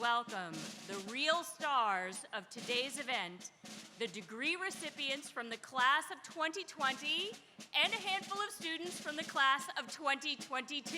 welcome the real stars of today's event, the degree recipients from the class of 2020 and a handful of students from the class of 2022.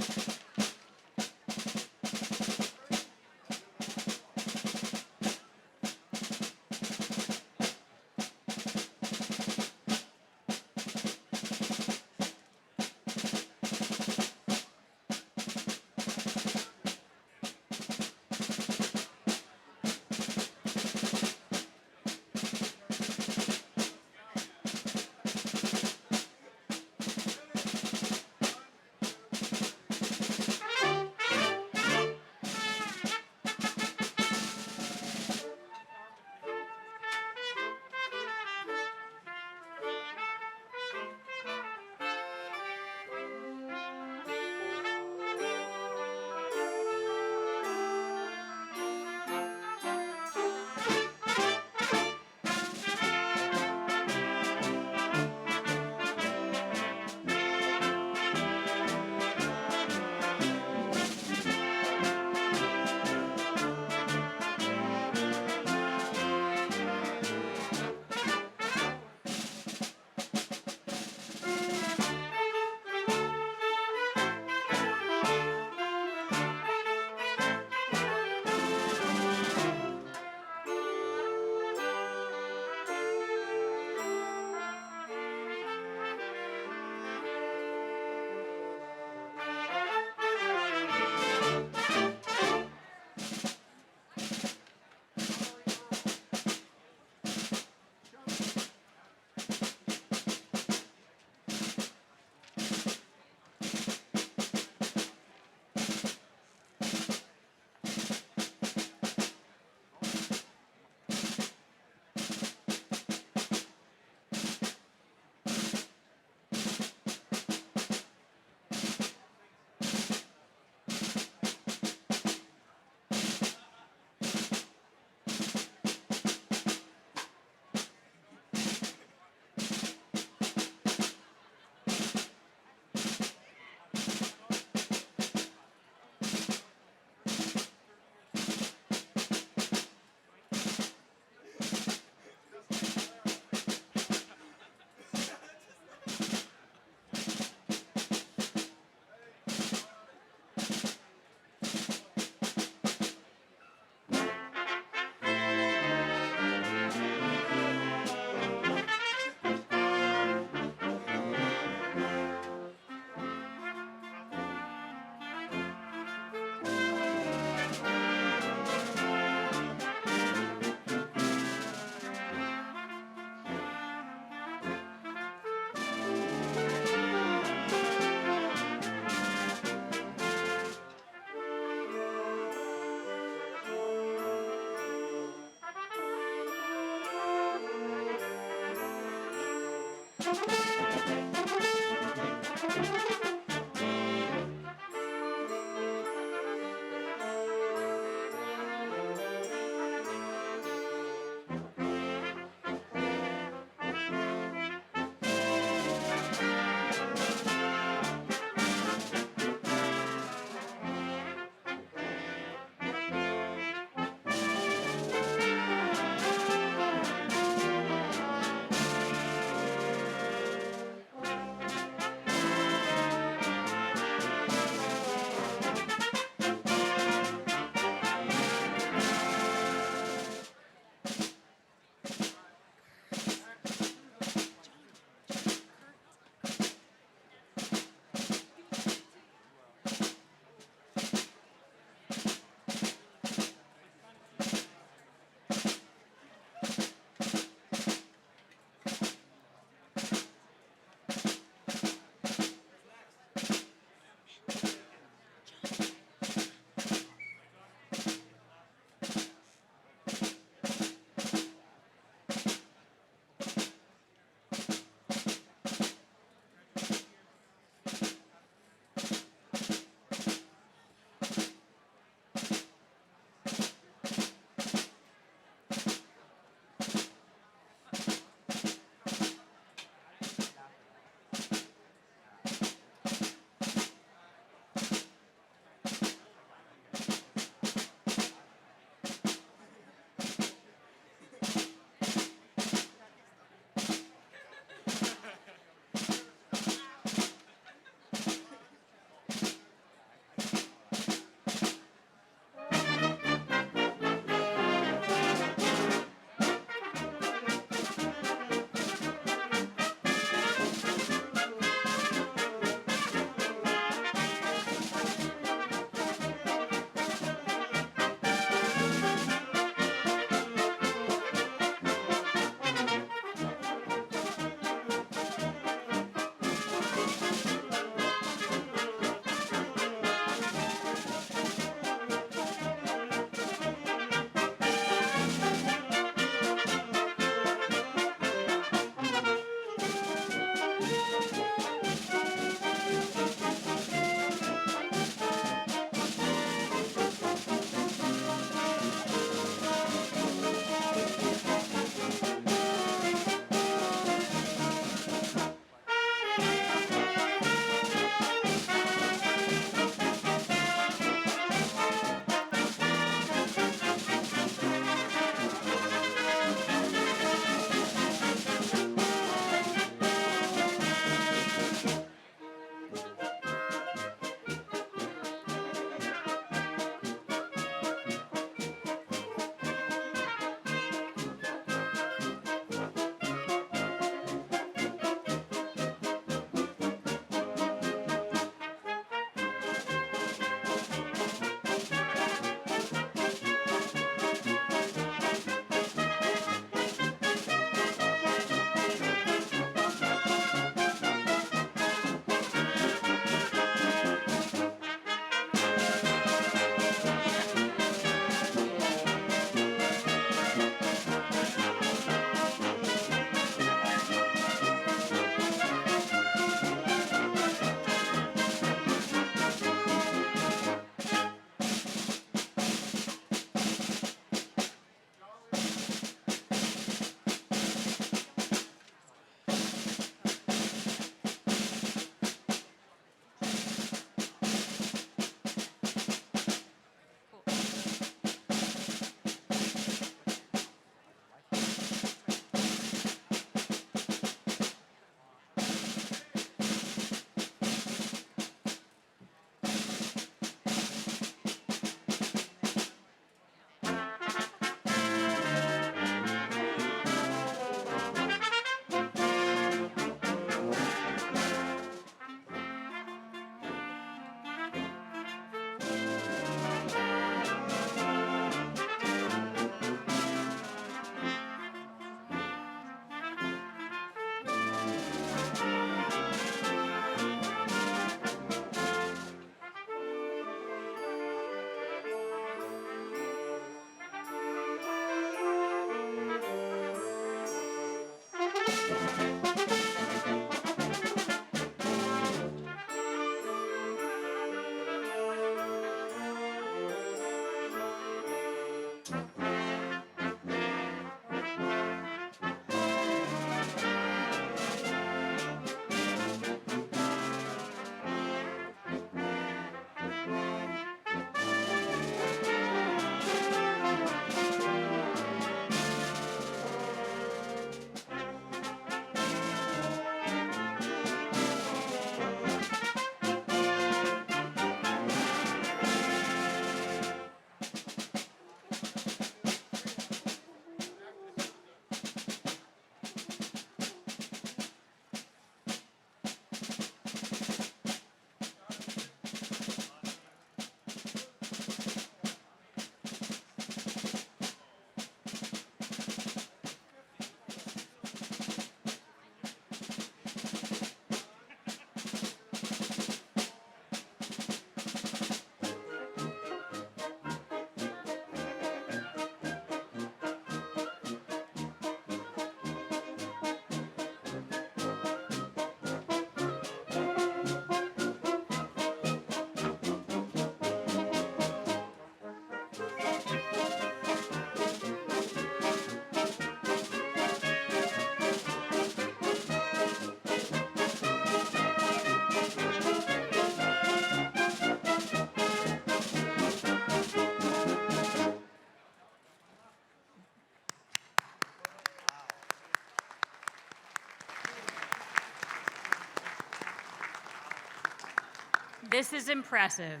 This is impressive.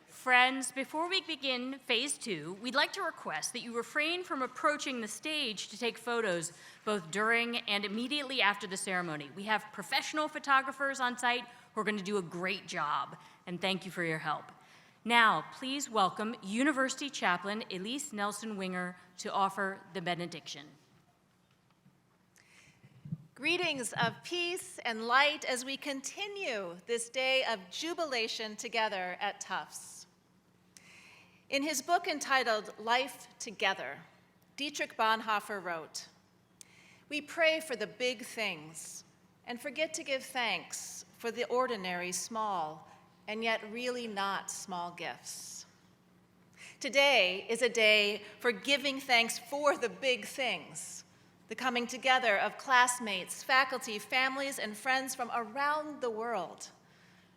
Friends, before we begin phase 2, we'd like to request that you refrain from approaching the stage to take photos both during and immediately after the ceremony. We have professional photographers on site who are going to do a great job, and thank you for your help. Now, please welcome University Chaplain Elise Nelson-Winger to offer the benediction. Greetings of peace and light as we continue this day of jubilation together at Tufts. In his book entitled Life Together, Dietrich Bonhoeffer wrote, "We pray for the big things and forget to give thanks for the ordinary small and yet really not small gifts. Today is a day for giving thanks for the big things, the coming together of classmates, faculty, families, and friends from around the world,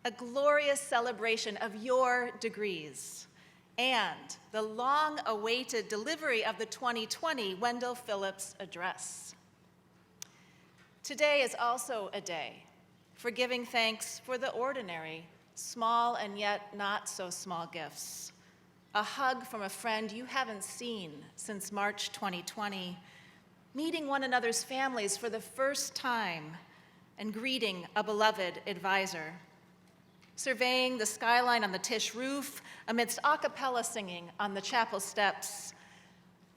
a glorious celebration of your degrees, and the long-awaited delivery of the 2020 Wendell Phillips address. Today is also a day for giving thanks for the ordinary, small and yet not so small gifts, a hug from a friend you haven't seen since March 2020, meeting one another's families for the first time, and greeting a beloved advisor, surveying the skyline on the Tisch roof amidst a cappella singing on the chapel steps,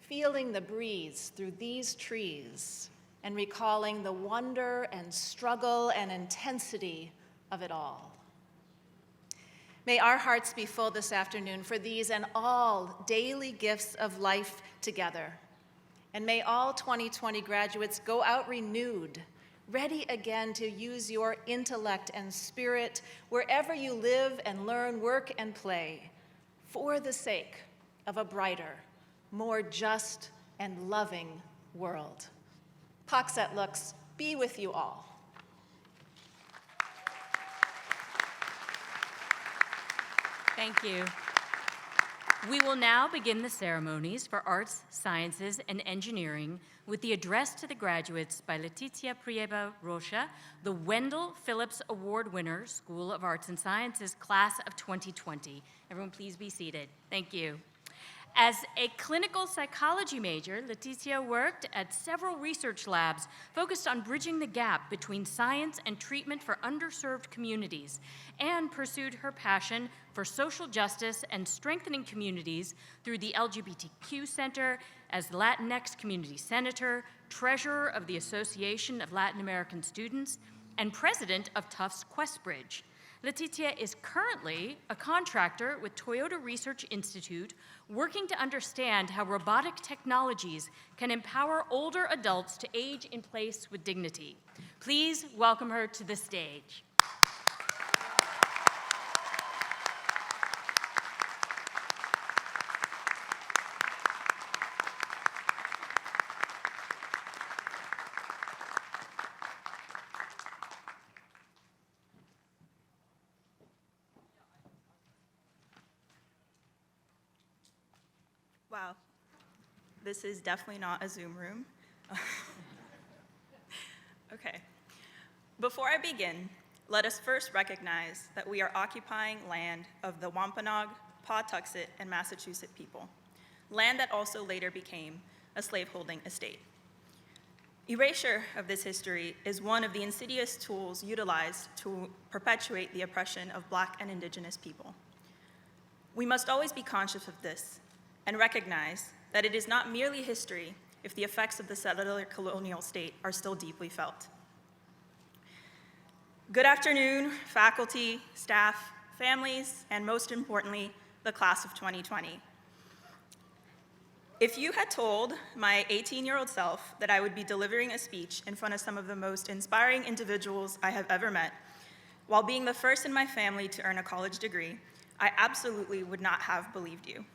feeling the breeze through these trees, and recalling the wonder and struggle and intensity of it all. May our hearts be full this afternoon for these and all daily gifts of life together. And may all 2020 graduates go out renewed, ready again to use your intellect and spirit wherever you live and learn, work, and play for the sake of a brighter, more just and loving world. Pax et Lux be with you all. Thank you. We will now begin the ceremonies for Arts, Sciences, and Engineering with the address to the graduates by Letizia Prieba Rocha, the Wendell Phillips Award winner, School of Arts and Sciences, class of 2020. Everyone please be seated. Thank you. As a clinical psychology major, Letizia worked at several research labs focused on bridging the gap between science and treatment for underserved communities, and pursued her passion for social justice and strengthening communities through the LGBTQ Center as Latinx Community Senator, Treasurer of the Association of Latin American Students, and President of Tufts Questbridge. Letizia is currently a contractor with Toyota Research Institute, working to understand how robotic technologies can empower older adults to age in place with dignity. Please welcome her to the stage. Wow, this is definitely not a Zoom room. Okay. Before I begin, let us first recognize that we are occupying land of the Wampanoag, Pawtuxet, and Massachusetts people, land that also later became a slaveholding estate. Erasure of this history is one of the insidious tools utilized to perpetuate the oppression of Black and Indigenous people. We must always be conscious of this and recognize that it is not merely history if the effects of the settler colonial state are still deeply felt. Good afternoon, faculty, staff, families, and most importantly, the class of 2020. If you had told my 18-year-old self that I would be delivering a speech in front of some of the most inspiring individuals I have ever met, while being the first in my family to earn a college degree, I absolutely would not have believed you.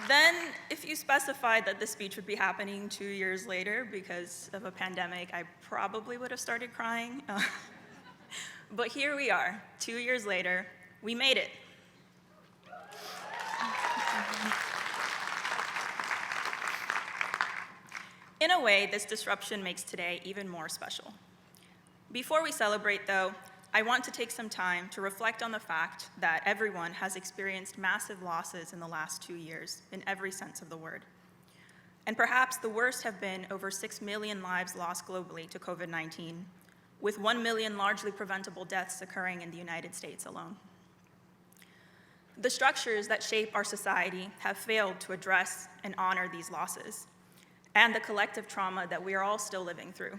Then, if you specified that the speech would be happening 2 years later because of a pandemic, I probably would have started crying. But here we are, 2 years later, we made it. In a way, this disruption makes today even more special. Before we celebrate, though, I want to take some time to reflect on the fact that everyone has experienced massive losses in the last 2 years, in every sense of the word. And perhaps the worst have been over 6 million lives lost globally to COVID-19, with 1 million largely preventable deaths occurring in the United States alone. The structures that shape our society have failed to address and honor these losses, and the collective trauma that we are all still living through.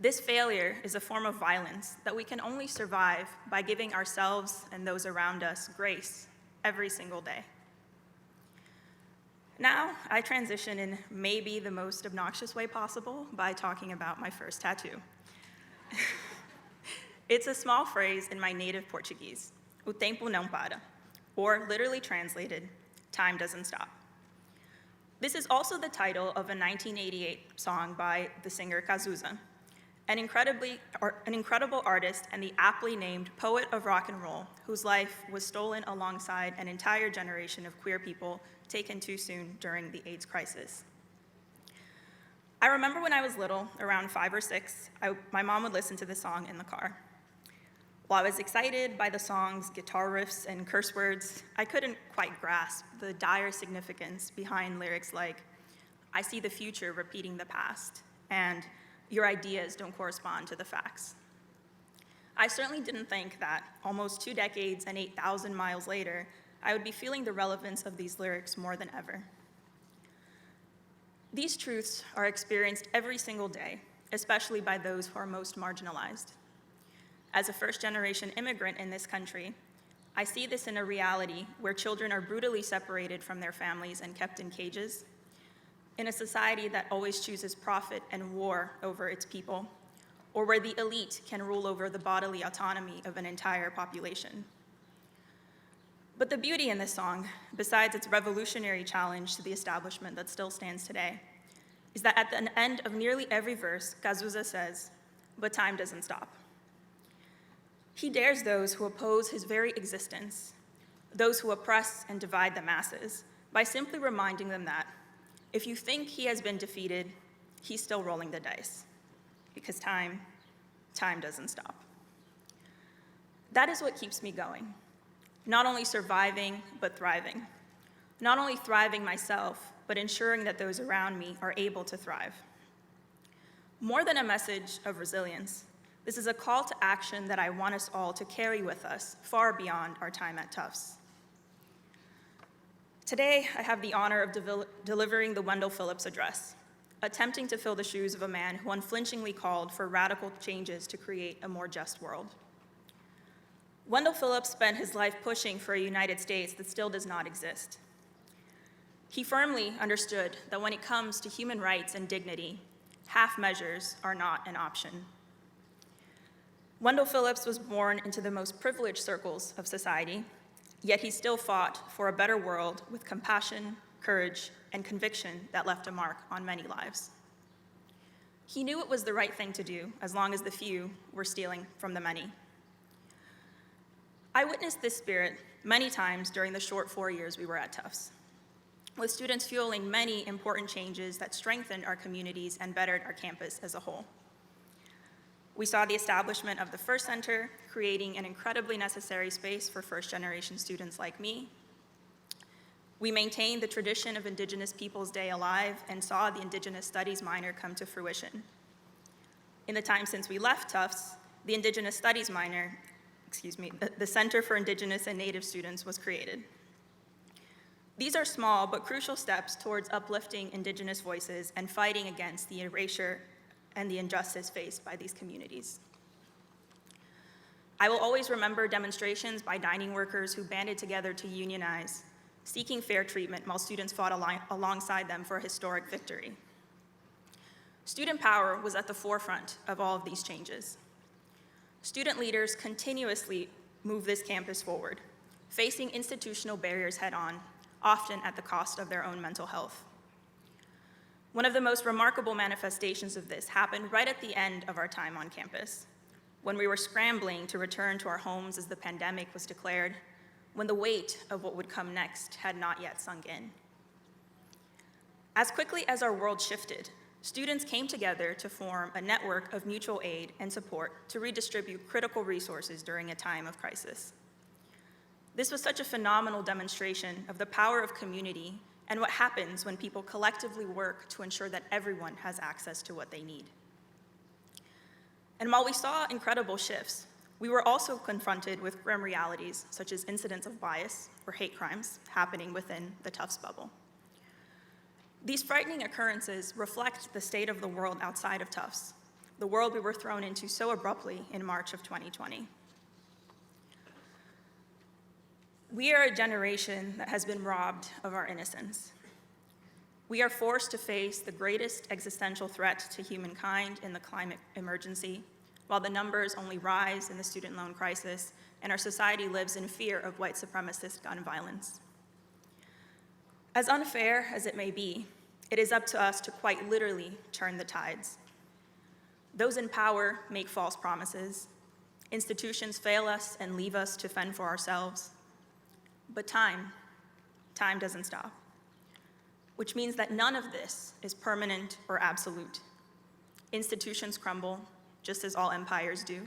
This failure is a form of violence that we can only survive by giving ourselves and those around us grace every single day. Now, I transition in maybe the most obnoxious way possible by talking about my first tattoo. It's a small phrase in my native Portuguese, o tempo não para, or literally translated, time doesn't stop. This is also the title of a 1988 song by the singer Cazuza, an incredible artist and the aptly named poet of rock and roll, whose life was stolen alongside an entire generation of queer people taken too soon during the AIDS crisis. I remember when I was little, around 5 or 6, my mom would listen to this song in the car. While I was excited by the song's guitar riffs and curse words, I couldn't quite grasp the dire significance behind lyrics like, "I see the future repeating the past," and "your ideas don't correspond to the facts." I certainly didn't think that, almost 2 decades and 8,000 miles later, I would be feeling the relevance of these lyrics more than ever. These truths are experienced every single day, especially by those who are most marginalized. As a first-generation immigrant in this country, I see this in a reality where children are brutally separated from their families and kept in cages, in a society that always chooses profit and war over its people, or where the elite can rule over the bodily autonomy of an entire population. But the beauty in this song, besides its revolutionary challenge to the establishment that still stands today, is that at the end of nearly every verse, Cazuza says, "But time doesn't stop." He dares those who oppose his very existence, those who oppress and divide the masses, by simply reminding them that if you think he has been defeated, he's still rolling the dice, because time doesn't stop. That is what keeps me going, not only surviving, but thriving. Not only thriving myself, but ensuring that those around me are able to thrive. More than a message of resilience, this is a call to action that I want us all to carry with us far beyond our time at Tufts. Today, I have the honor of delivering the Wendell Phillips address, attempting to fill the shoes of a man who unflinchingly called for radical changes to create a more just world. Wendell Phillips spent his life pushing for a United States that still does not exist. He firmly understood that when it comes to human rights and dignity, half measures are not an option. Wendell Phillips was born into the most privileged circles of society, yet he still fought for a better world with compassion, courage, and conviction that left a mark on many lives. He knew it was the right thing to do, as long as the few were stealing from the many. I witnessed this spirit many times during the short 4 years we were at Tufts, with students fueling many important changes that strengthened our communities and bettered our campus as a whole. We saw the establishment of the First Center, creating an incredibly necessary space for first-generation students like me. We maintained the tradition of Indigenous Peoples Day alive and saw the Indigenous Studies minor come to fruition. In the time since we left Tufts, the Indigenous Studies minor, the Center for Indigenous and Native Students was created. These are small but crucial steps towards uplifting Indigenous voices and fighting against the erasure and the injustice faced by these communities. I will always remember demonstrations by dining workers who banded together to unionize, seeking fair treatment while students fought alongside them for a historic victory. Student power was at the forefront of all of these changes. Student leaders continuously move this campus forward, facing institutional barriers head-on, often at the cost of their own mental health. One of the most remarkable manifestations of this happened right at the end of our time on campus, when we were scrambling to return to our homes as the pandemic was declared, when the weight of what would come next had not yet sunk in. As quickly as our world shifted, students came together to form a network of mutual aid and support to redistribute critical resources during a time of crisis. This was such a phenomenal demonstration of the power of community and what happens when people collectively work to ensure that everyone has access to what they need. And while we saw incredible shifts, we were also confronted with grim realities, such as incidents of bias or hate crimes happening within the Tufts bubble. These frightening occurrences reflect the state of the world outside of Tufts, the world we were thrown into so abruptly in March of 2020. We are a generation that has been robbed of our innocence. We are forced to face the greatest existential threat to humankind in the climate emergency, while the numbers only rise in the student loan crisis and our society lives in fear of white supremacist gun violence. As unfair as it may be, it is up to us to quite literally turn the tides. Those in power make false promises. Institutions fail us and leave us to fend for ourselves. But time doesn't stop, which means that none of this is permanent or absolute. Institutions crumble, just as all empires do.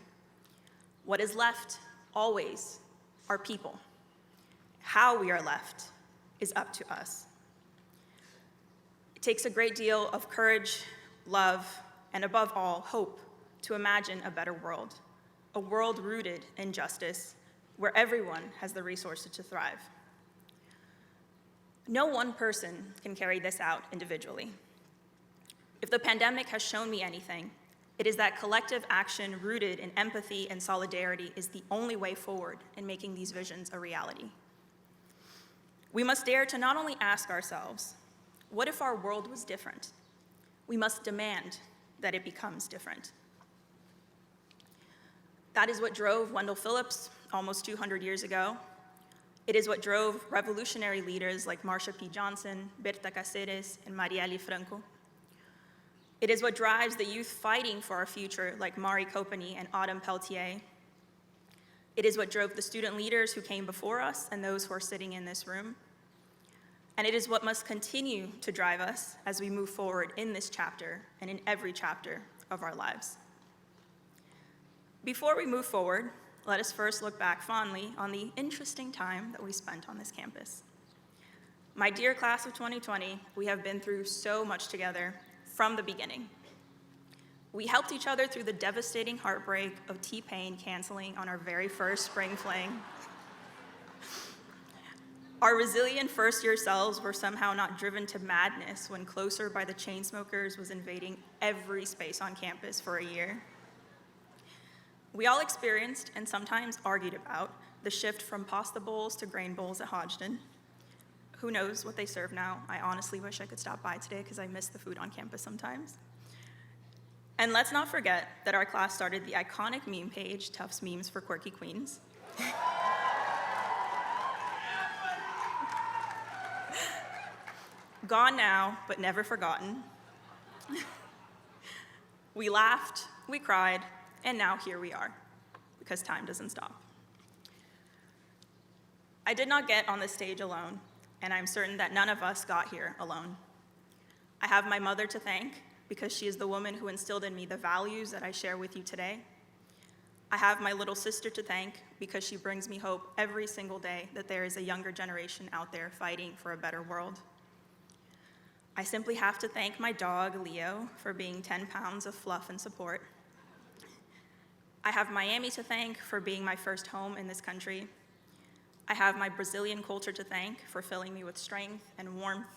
What is left, always, are people. How we are left is up to us. It takes a great deal of courage, love, and above all, hope to imagine a better world, a world rooted in justice, where everyone has the resources to thrive. No one person can carry this out individually. If the pandemic has shown me anything, it is that collective action rooted in empathy and solidarity is the only way forward in making these visions a reality. We must dare to not only ask ourselves, what if our world was different? We must demand that it becomes different. That is what drove Wendell Phillips almost 200 years ago. It is what drove revolutionary leaders like Marsha P. Johnson, Berta Cáceres, and Marielle Franco. It is what drives the youth fighting for our future like Mari Copany and Autumn Peltier. It is what drove the student leaders who came before us and those who are sitting in this room. And it is what must continue to drive us as we move forward in this chapter and in every chapter of our lives. Before we move forward, let us first look back fondly on the interesting time that we spent on this campus. My dear class of 2020, we have been through so much together from the beginning. We helped each other through the devastating heartbreak of T-Pain canceling on our very first spring fling. Our resilient first-year selves were somehow not driven to madness when Closer by the Chainsmokers was invading every space on campus for a year. We all experienced and sometimes argued about the shift from pasta bowls to grain bowls at Hodgdon. Who knows what they serve now? I honestly wish I could stop by today because I miss the food on campus sometimes. And let's not forget that our class started the iconic meme page, Tufts Memes for Quirky Queens. Gone now, but never forgotten. We laughed, we cried, and now here we are, because time doesn't stop. I did not get on the stage alone, and I'm certain that none of us got here alone. I have my mother to thank, because she is the woman who instilled in me the values that I share with you today. I have my little sister to thank, because she brings me hope every single day that there is a younger generation out there fighting for a better world. I simply have to thank my dog, Leo, for being 10 pounds of fluff and support. I have Miami to thank for being my first home in this country. I have my Brazilian culture to thank for filling me with strength and warmth.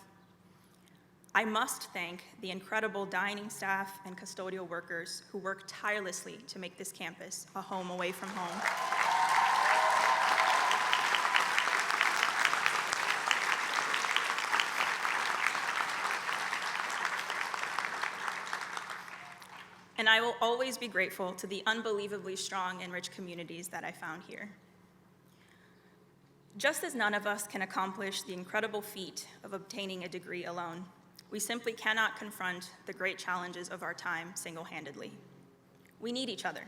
I must thank the incredible dining staff and custodial workers who work tirelessly to make this campus a home away from home. And I will always be grateful to the unbelievably strong and rich communities that I found here. Just as none of us can accomplish the incredible feat of obtaining a degree alone, we simply cannot confront the great challenges of our time single-handedly. We need each other.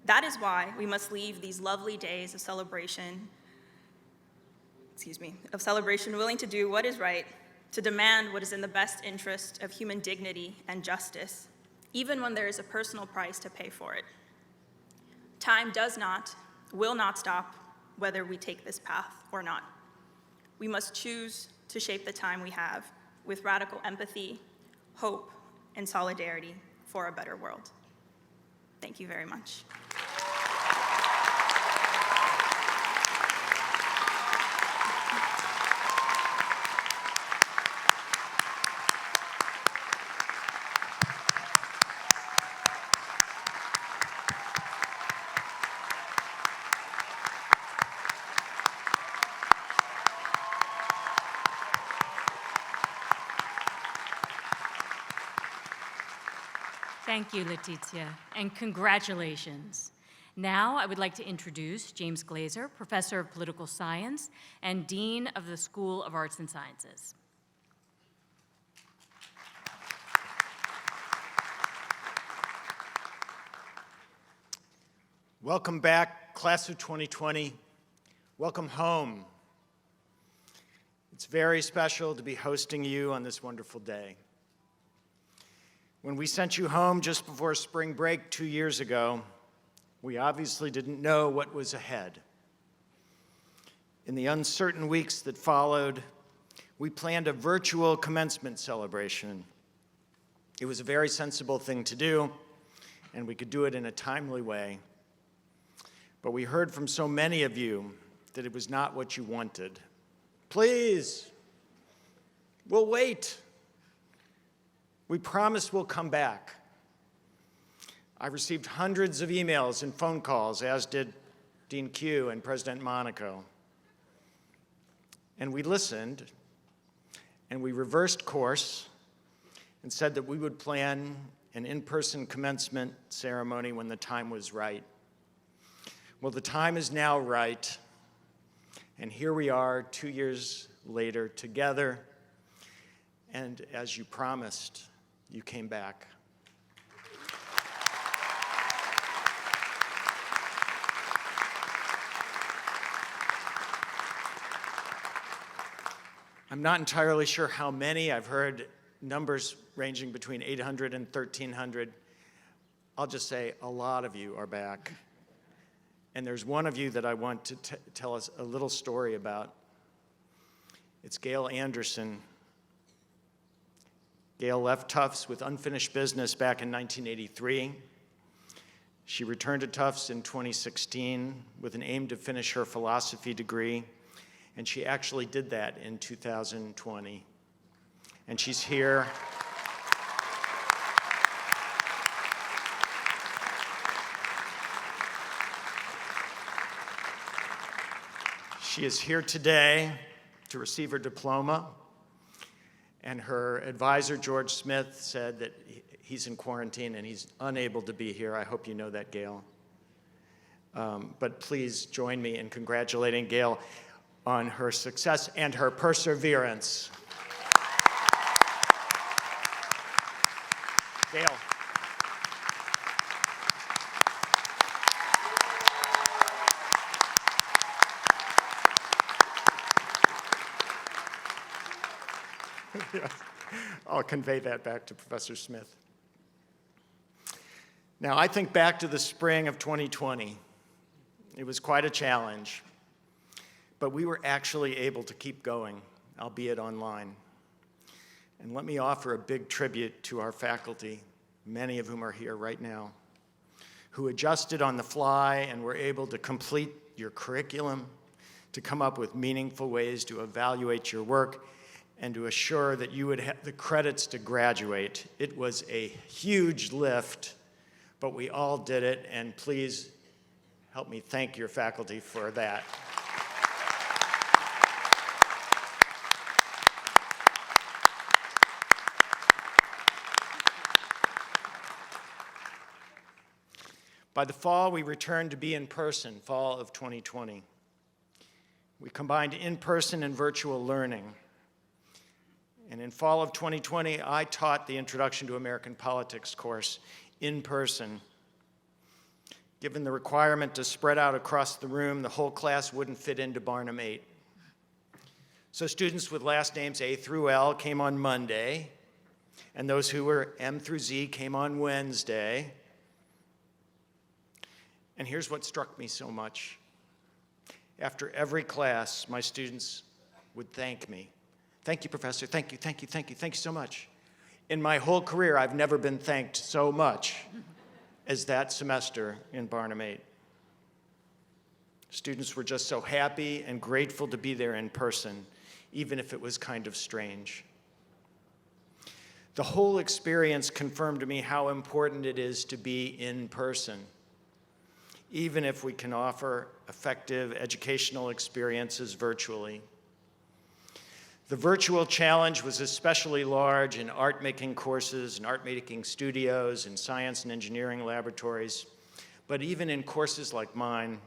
That is why we must leave these lovely days of celebration willing to do what is right, to demand what is in the best interest of human dignity and justice, even when there is a personal price to pay for it. Time will not stop, whether we take this path or not. We must choose to shape the time we have with radical empathy, hope, and solidarity for a better world. Thank you very much. Thank you, Letitia, and congratulations. Now, I would like to introduce James Glazer, Professor of Political Science and Dean of the School of Arts and Sciences. Welcome back, class of 2020. Welcome home. It's very special to be hosting you on this wonderful day. When we sent you home just before spring break 2 years ago, we obviously didn't know what was ahead. In the uncertain weeks that followed, we planned a virtual commencement celebration. It was a very sensible thing to do, and we could do it in a timely way. But we heard from so many of you that it was not what you wanted. Please, we'll wait. We promise we'll come back. I received hundreds of emails and phone calls, as did Dean Q and President Monaco. And we listened, and we reversed course and said that we would plan an in-person commencement ceremony when the time was right. Well, the time is now right, and here we are 2 years later together, and as you promised, you came back. I'm not entirely sure how many. I've heard numbers ranging between 800 and 1,300. I'll just say a lot of you are back. And there's one of you that I want to tell us a little story about. It's Gail Anderson. Gail left Tufts with unfinished business back in 1983. She returned to Tufts in 2016 with an aim to finish her philosophy degree, and she actually did that in 2020. And she's here. She is here today to receive her diploma. And her advisor, George Smith, said that he's in quarantine and he's unable to be here. I hope you know that, Gail. But please join me in congratulating Gail on her success and her perseverance. Gail. Yes. I'll convey that back to Professor Smith. Now, I think back to the spring of 2020. It was quite a challenge, but we were actually able to keep going, albeit online. And let me offer a big tribute to our faculty, many of whom are here right now, who adjusted on the fly and were able to complete your curriculum, to come up with meaningful ways to evaluate your work, and to assure that you would have the credits to graduate. It was a huge lift, but we all did it, and please help me thank your faculty for that. By the fall, we returned to be in person, fall of 2020. We combined in-person and virtual learning. And in fall of 2020, I taught the Introduction to American Politics course in person. Given the requirement to spread out across the room, the whole class wouldn't fit into Barnum 8. So students with last names A through L came on Monday, and those who were M through Z came on Wednesday. And here's what struck me so much. After every class, my students would thank me. Thank you, Professor. Thank you, thank you, thank you, thank you so much. In my whole career, I've never been thanked so much as that semester in Barnum 8. Students were just so happy and grateful to be there in person, even if it was kind of strange. The whole experience confirmed to me how important it is to be in person, even if we can offer effective educational experiences virtually. The virtual challenge was especially large in art-making courses and art-making studios and science and engineering laboratories. But even in courses like mine,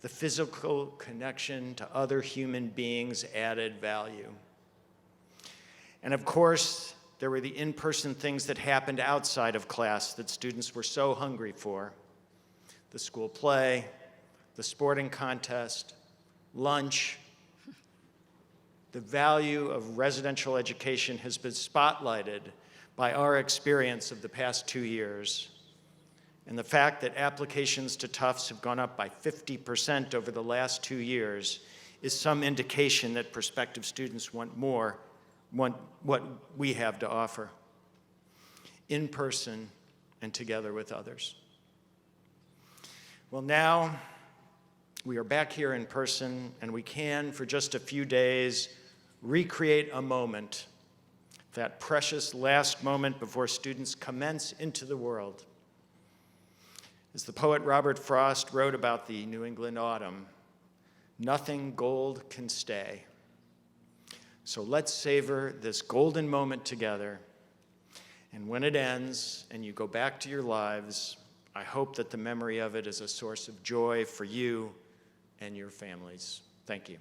the physical connection to other human beings added value. And of course, there were the in-person things that happened outside of class that students were so hungry for. The school play, the sporting contest, lunch. The value of residential education has been spotlighted by our experience of the past 2 years. And the fact that applications to Tufts have gone up by 50% over the last 2 years is some indication that prospective students want more, want what we have to offer, in person and together with others. Well, now we are back here in person, and we can, for just a few days, recreate a moment, that precious last moment before students commence into the world. As the poet Robert Frost wrote about the New England autumn, nothing gold can stay. So let's savor this golden moment together. And when it ends and you go back to your lives, I hope that the memory of it is a source of joy for you and your families. Thank you.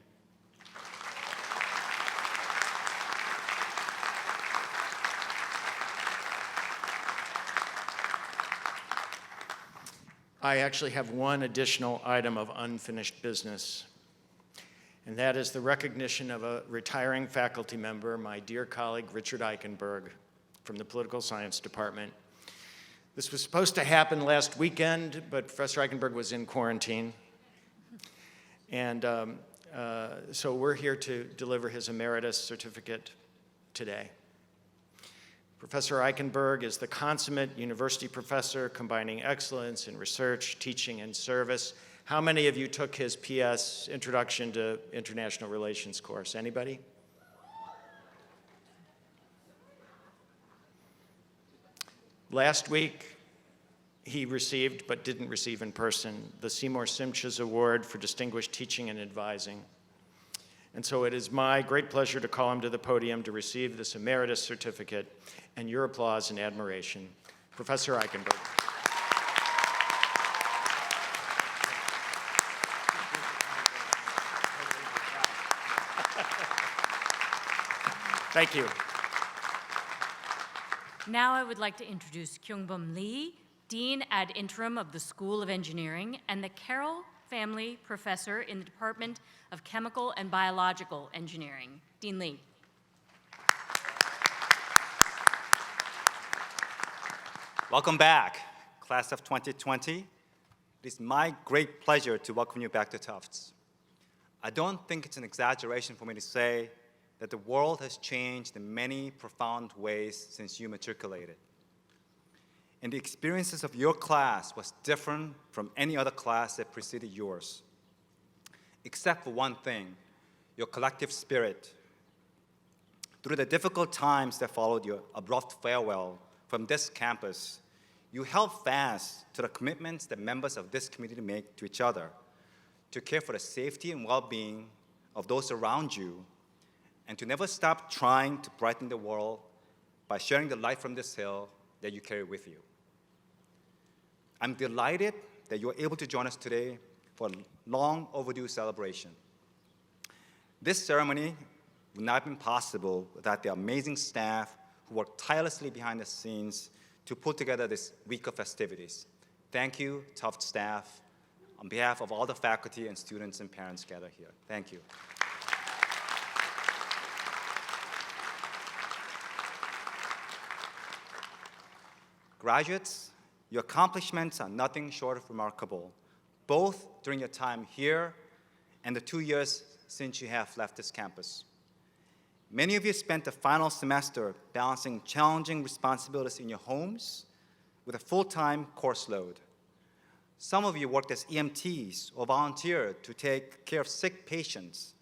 I actually have one additional item of unfinished business, and that is the recognition of a retiring faculty member, my dear colleague Richard Eichenberg from the Political Science Department. This was supposed to happen last weekend, but Professor Eichenberg was in quarantine. And so we're here to deliver his emeritus certificate today. Professor Eichenberg is the consummate university professor combining excellence in research, teaching, and service. How many of you took his PS, Introduction to International Relations course? Anybody? Last week, he received, but didn't receive in person, the Seymour Simches Award for Distinguished Teaching and Advising. And so it is my great pleasure to call him to the podium to receive this emeritus certificate and your applause and admiration. Professor Eichenberg. Thank you. Now I would like to introduce Kyungbum Lee, Dean ad interim of the School of Engineering and the Carroll Family Professor in the Department of Chemical and Biological Engineering. Dean Lee. Welcome back, class of 2020. It is my great pleasure to welcome you back to Tufts. I don't think it's an exaggeration for me to say that the world has changed in many profound ways since you matriculated. And the experiences of your class was different from any other class that preceded yours. Except for one thing, your collective spirit. Through the difficult times that followed your abrupt farewell from this campus, you held fast to the commitments that members of this community make to each other, to care for the safety and well-being of those around you, and to never stop trying to brighten the world by sharing the light from this hill that you carry with you. I'm delighted that you're able to join us today for a long overdue celebration. This ceremony would not have been possible without the amazing staff who worked tirelessly behind the scenes to put together this week of festivities. Thank you, Tufts staff, on behalf of all the faculty and students and parents gathered here. Thank you. Graduates, your accomplishments are nothing short of remarkable, both during your time here and the 2 years since you have left this campus. Many of you spent the final semester balancing challenging responsibilities in your homes with a full-time course load. Some of you worked as EMTs or volunteered to take care of sick patients.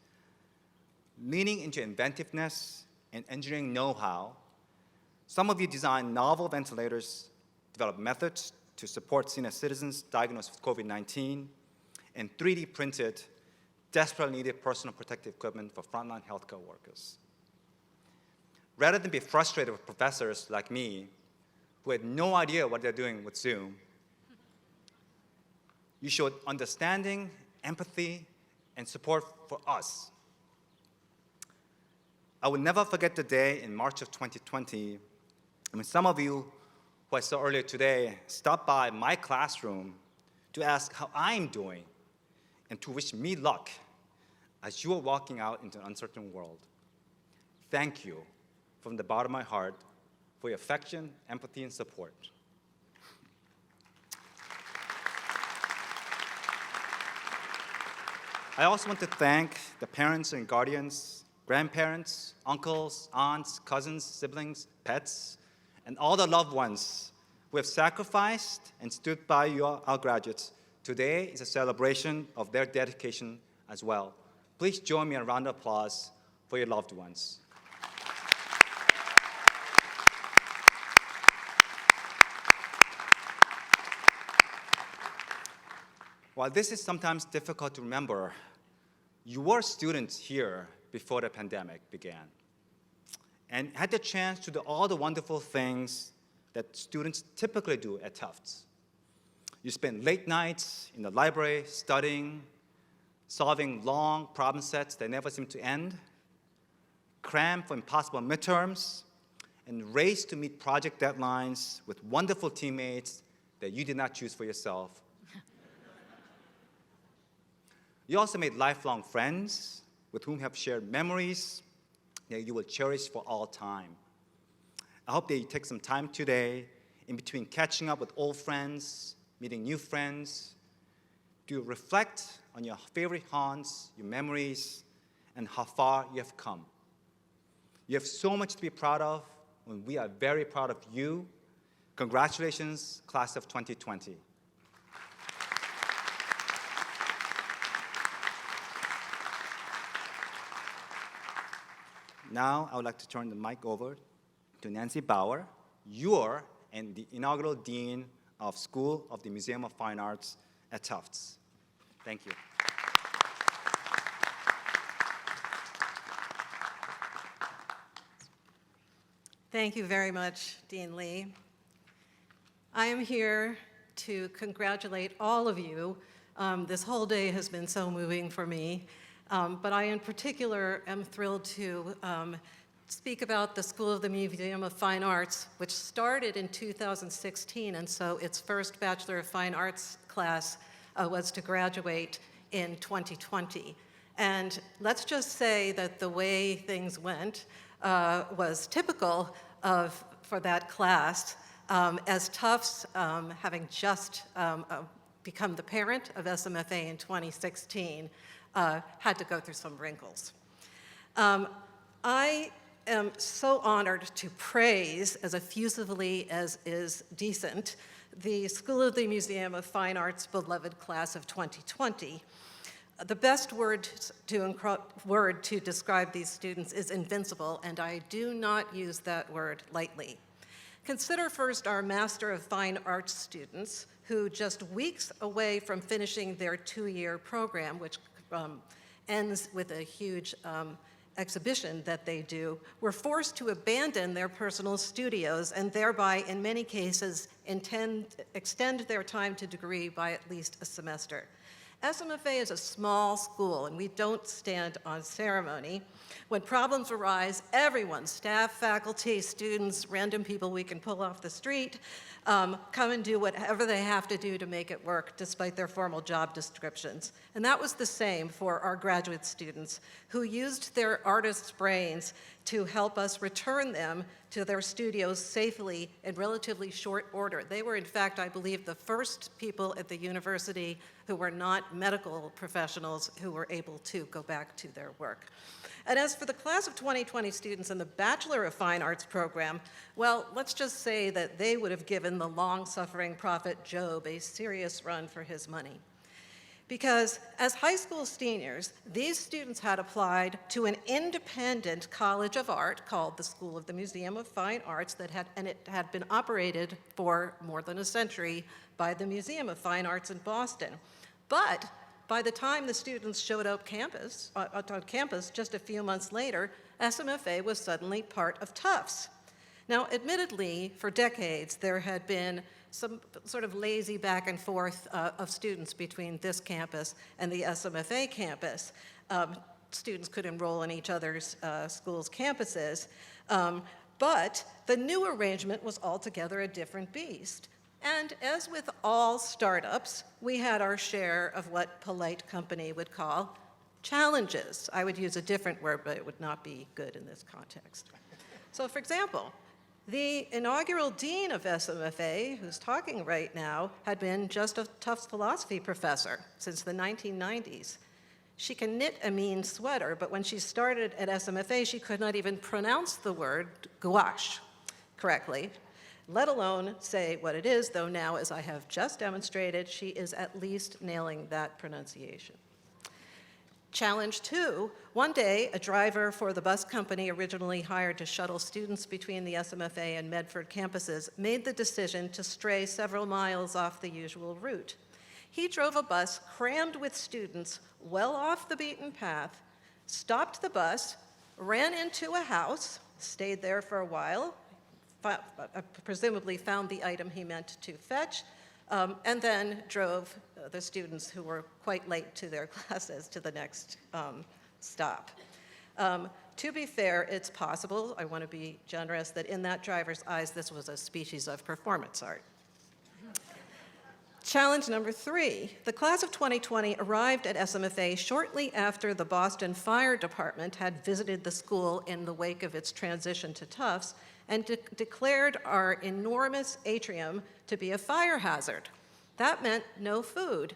Leaning into inventiveness and engineering know-how, some of you designed novel ventilators, developed methods to support senior citizens diagnosed with COVID-19, and 3D printed desperately needed personal protective equipment for frontline healthcare workers. Rather than be frustrated with professors like me, who had no idea what they're doing with Zoom, you showed understanding, empathy, and support for us. I will never forget the day in March of 2020 when some of you, who I saw earlier today, stopped by my classroom to ask how I'm doing and to wish me luck as you were walking out into an uncertain world. Thank you from the bottom of my heart for your affection, empathy, and support. I also want to thank the parents and guardians, grandparents, uncles, aunts, cousins, siblings, pets, and all the loved ones who have sacrificed and stood by our graduates. Today is a celebration of their dedication as well. Please join me in a round of applause for your loved ones. While this is sometimes difficult to remember, you were students here before the pandemic began and had the chance to do all the wonderful things that students typically do at Tufts. You spent late nights in the library studying, solving long problem sets that never seem to end, crammed for impossible midterms, and raced to meet project deadlines with wonderful teammates that you did not choose for yourself. You also made lifelong friends with whom you have shared memories that you will cherish for all time. I hope that you take some time today in between catching up with old friends, meeting new friends, to reflect on your favorite haunts, your memories, and how far you have come. You have so much to be proud of, and we are very proud of you. Congratulations, class of 2020. Now, I would like to turn the mic over to Nancy Bauer. You are the inaugural Dean of School of the Museum of Fine Arts at Tufts. Thank you. Thank you very much, Dean Lee. I am here to congratulate all of you. This whole day has been so moving for me, but I in particular am thrilled to speak about the School of the Museum of Fine Arts, which started in 2016, and so its first Bachelor of Fine Arts class was to graduate in 2020. And let's just say that the way things went was typical for that class, as Tufts, having just become the parent of SMFA in 2016, had to go through some wrinkles. I am so honored to praise, as effusively as is decent, the School of the Museum of Fine Arts' beloved class of 2020. The best word to describe these students is invincible, and I do not use that word lightly. Consider first our Master of Fine Arts students, who just weeks away from finishing their 2-year program, which ends with a huge exhibition that they do, were forced to abandon their personal studios and thereby, in many cases, extend their time to degree by at least a semester. SMFA is a small school, and we don't stand on ceremony. When problems arise, everyone, staff, faculty, students, random people we can pull off the street, come and do whatever they have to do to make it work, despite their formal job descriptions. And that was the same for our graduate students, who used their artists' brains to help us return them to their studios safely in relatively short order. They were, in fact, I believe, the first people at the university who were not medical professionals who were able to go back to their work. And as for the class of 2020 students in the Bachelor of Fine Arts program, well, let's just say that they would have given the long-suffering prophet Job a serious run for his money. Because as high school seniors, these students had applied to an independent college of art called the School of the Museum of Fine Arts it had been operated for more than a century by the Museum of Fine Arts in Boston. But by the time the students showed up on campus just a few months later, SMFA was suddenly part of Tufts. Now, admittedly, for decades, there had been some sort of lazy back and forth of students between this campus and the SMFA campus. Students could enroll in each other's schools' campuses, but the new arrangement was altogether a different beast. And as with all startups, we had our share of what polite company would call challenges. I would use a different word, but it would not be good in this context. So, for example, the inaugural dean of SMFA, who's talking right now, had been just a Tufts philosophy professor since the 1990s. She can knit a mean sweater, but when she started at SMFA, she could not even pronounce the word gouache correctly, let alone say what it is, though now, as I have just demonstrated, she is at least nailing that pronunciation. Challenge 2, one day, a driver for the bus company originally hired to shuttle students between the SMFA and Medford campuses made the decision to stray several miles off the usual route. He drove a bus crammed with students well off the beaten path, stopped the bus, ran into a house, stayed there for a while, presumably found the item he meant to fetch, and then drove the students who were quite late to their classes to the next stop. To be fair, it's possible, I want to be generous, that in that driver's eyes, this was a species of performance art. Challenge number 3, the class of 2020 arrived at SMFA shortly after the Boston Fire Department had visited the school in the wake of its transition to Tufts and declared our enormous atrium to be a fire hazard. That meant no food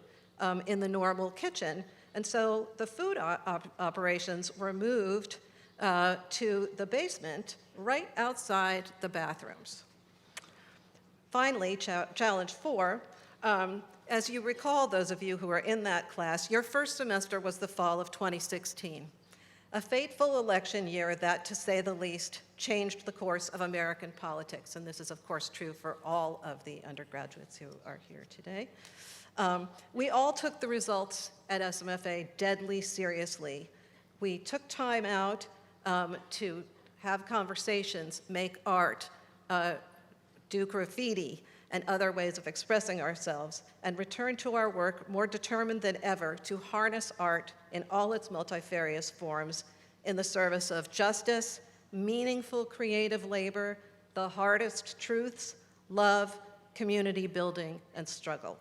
in the normal kitchen, and so the food operations were moved to the basement right outside the bathrooms. Finally, challenge 4, as you recall, those of you who are in that class, your first semester was the fall of 2016. A fateful election year that, to say the least, changed the course of American politics, and this is, of course, true for all of the undergraduates who are here today. We all took the results at SMFA deadly seriously. We took time out to have conversations, make art, do graffiti, and other ways of expressing ourselves, and return to our work more determined than ever to harness art in all its multifarious forms in the service of justice, meaningful creative labor, the hardest truths, love, community building, and struggle.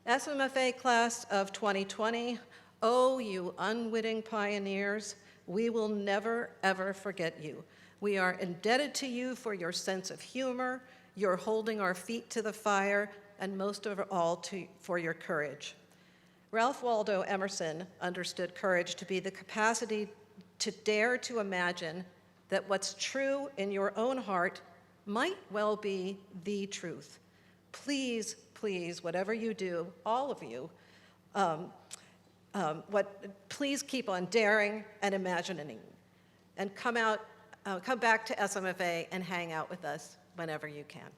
SMFA class of 2020, oh, you unwitting pioneers, we will never, ever forget you. We are indebted to you for your sense of humor, your holding our feet to the fire, and most of all, for your courage. Ralph Waldo Emerson understood courage to be the capacity to dare to imagine that what's true in your own heart might well be the truth. Please, please, whatever you do, all of you, please keep on daring and imagining, and come back to SMFA and hang out with us whenever you can.